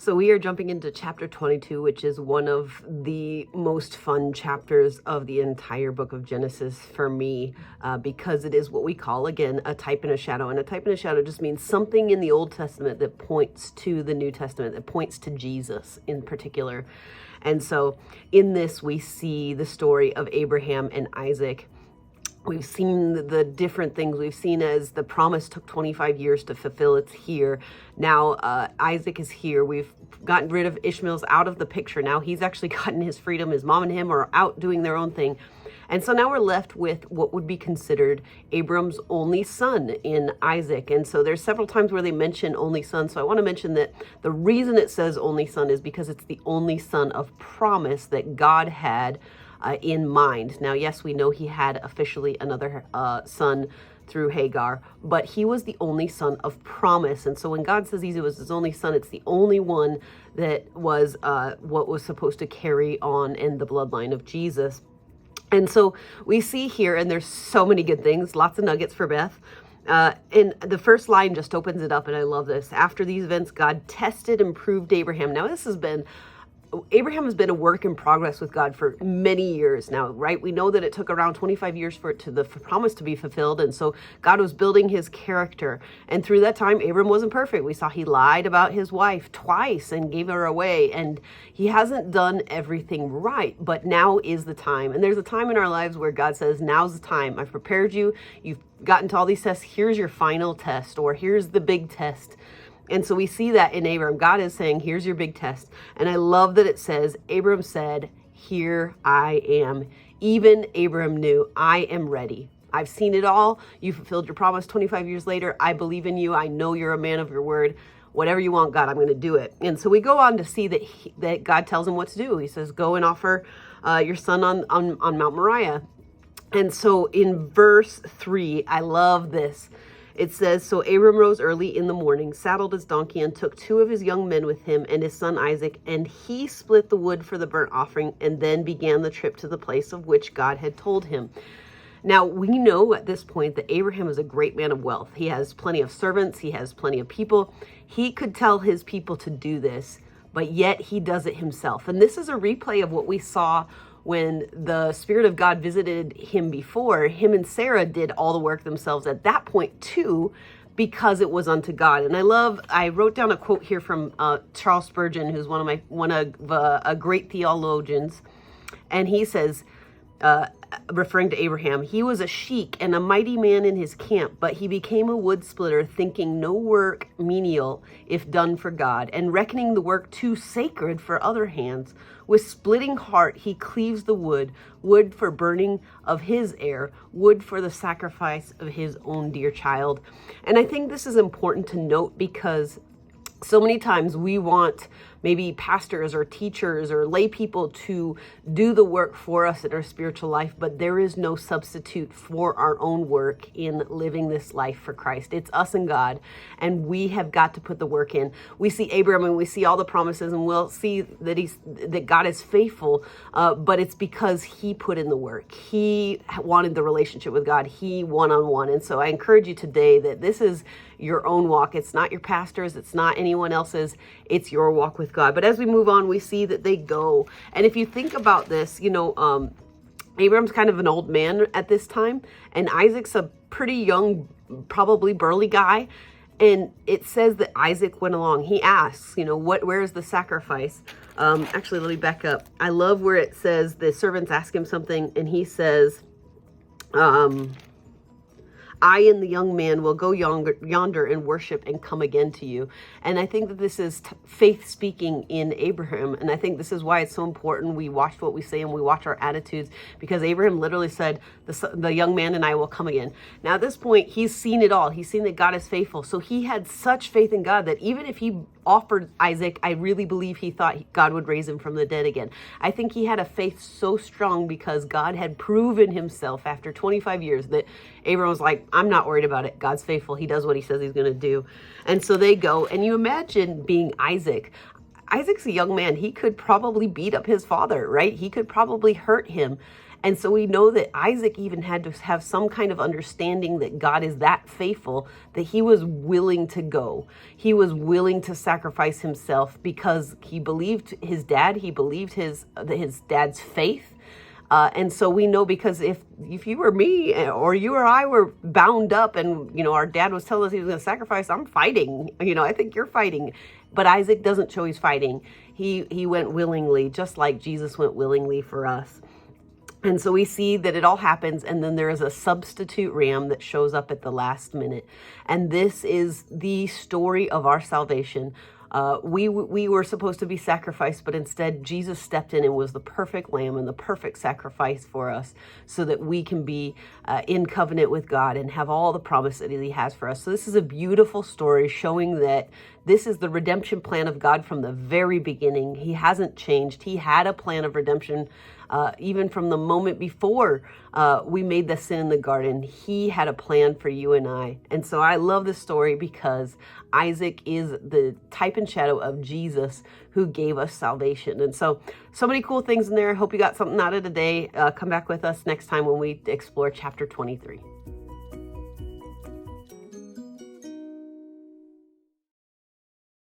So we are jumping into chapter 22, which is one of the most fun chapters of the entire book of Genesis for me, because it is what we call, again, a type and a shadow. And a type and a shadow just means something in the Old Testament that points to the New Testament, that points to Jesus in particular. And so in this, we see the story of Abraham and Isaac. We've seen the different things. We've seen as the promise took 25 years to fulfill, it's here. Now Isaac is here. We've gotten rid of Ishmael's out of the picture. Now he's actually gotten his freedom. His mom and him are out doing their own thing. And so now we're left with what would be considered Abram's only son in Isaac. And so there's several times where they mention only son. So I want to mention that the reason it says only son is because it's the only son of promise that God had in mind. Now, yes, we know he had officially another son through Hagar, but he was the only son of promise. And so when God says he was his only son, it's the only one that was what was supposed to carry on in the bloodline of Jesus. And so we see here, and there's so many good things, lots of nuggets for Beth. And the first line just opens it up, and I love this. After these events, God tested and proved Abraham. Now, Abraham has been a work in progress with God for many years now, right? We know that it took around 25 years for the promise to be fulfilled. And so God was building his character. And through that time, Abram wasn't perfect. We saw he lied about his wife twice and gave her away. And he hasn't done everything right, but now is the time. And there's a time in our lives where God says, now's the time. I've prepared you. You've gotten to all these tests. Here's your final test, or here's the big test. And so we see that in Abram. God is saying, here's your big test. And I love that it says, Abram said, here I am. Even Abram knew, I am ready. I've seen it all. You fulfilled your promise 25 years later. I believe in you. I know you're a man of your word. Whatever you want, God, I'm going to do it. And so we go on to see that God tells him what to do. He says, go and offer your son on Mount Moriah. And so in verse 3, I love this. It says, so Abram rose early in the morning, saddled his donkey, and took 2 of his young men with him and his son Isaac, and he split the wood for the burnt offering, and then began the trip to the place of which God had told him. Now, we know at this point that Abraham is a great man of wealth. He has plenty of servants. He has plenty of people. He could tell his people to do this, but yet he does it himself. And this is a replay of what we saw when the Spirit of God visited him before. Him and Sarah did all the work themselves at that point too, because it was unto God. And I wrote down a quote here from Charles Spurgeon, who's one of great theologians. And he says, referring to Abraham, he was a sheik and a mighty man in his camp, but he became a wood splitter, thinking no work menial if done for God, and reckoning the work too sacred for other hands. With splitting heart he cleaves the wood for burning of his heir, wood for the sacrifice of his own dear child. And I think this is important to note, because so many times we want maybe pastors or teachers or lay people to do the work for us in our spiritual life, but there is no substitute for our own work in living this life for Christ. It's us and God, and we have got to put the work in. We see Abraham and we see all the promises, and we'll see that God is faithful, but it's because he put in the work. He wanted the relationship with God. He one-on-one. And so I encourage you today that this is your own walk. It's not your pastor's. It's not anyone else's. It's your walk with God. But as we move on, we see that they go. And if you think about this, Abram's kind of an old man at this time, and Isaac's a pretty young, probably burly guy. And it says that Isaac went along. He asks, where is the sacrifice? Actually, let me back up. I love where it says the servants ask him something, and he says, I and the young man will go yonder and worship and come again to you. And I think that this is faith speaking in Abraham. And I think this is why it's so important we watch what we say and we watch our attitudes, because Abraham literally said, the young man and I will come again. Now at this point, he's seen it all. He's seen that God is faithful. So he had such faith in God that even if he offered Isaac, I really believe he thought God would raise him from the dead again. I think he had a faith so strong because God had proven himself after 25 years that Abraham was like, I'm not worried about it. God's faithful. He does what he says he's going to do. And so they go, and you imagine being Isaac. Isaac's a young man. He could probably beat up his father, right? He could probably hurt him. And so we know that Isaac even had to have some kind of understanding that God is that faithful that he was willing to go. He was willing to sacrifice himself because he believed his dad. He believed his dad's faith. And so we know, because if you or me or you or I were bound up and, our dad was telling us he was going to sacrifice, I'm fighting. I think you're fighting. But Isaac doesn't show he's fighting. He went willingly, just like Jesus went willingly for us. And so we see that it all happens, and then there is a substitute ram that shows up at the last minute. And this is the story of our salvation. We were supposed to be sacrificed, but instead Jesus stepped in and was the perfect lamb and the perfect sacrifice for us, so that we can be in covenant with God and have all the promise that he has for us. So this is a beautiful story showing that this is the redemption plan of God from the very beginning. He hasn't changed. He had a plan of redemption even from the moment before we made the sin in the garden. He had a plan for you and I. And so I love this story because Isaac is the type and shadow of Jesus, who gave us salvation. And so many cool things in there. I hope you got something out of today. Come back with us next time when we explore chapter 23.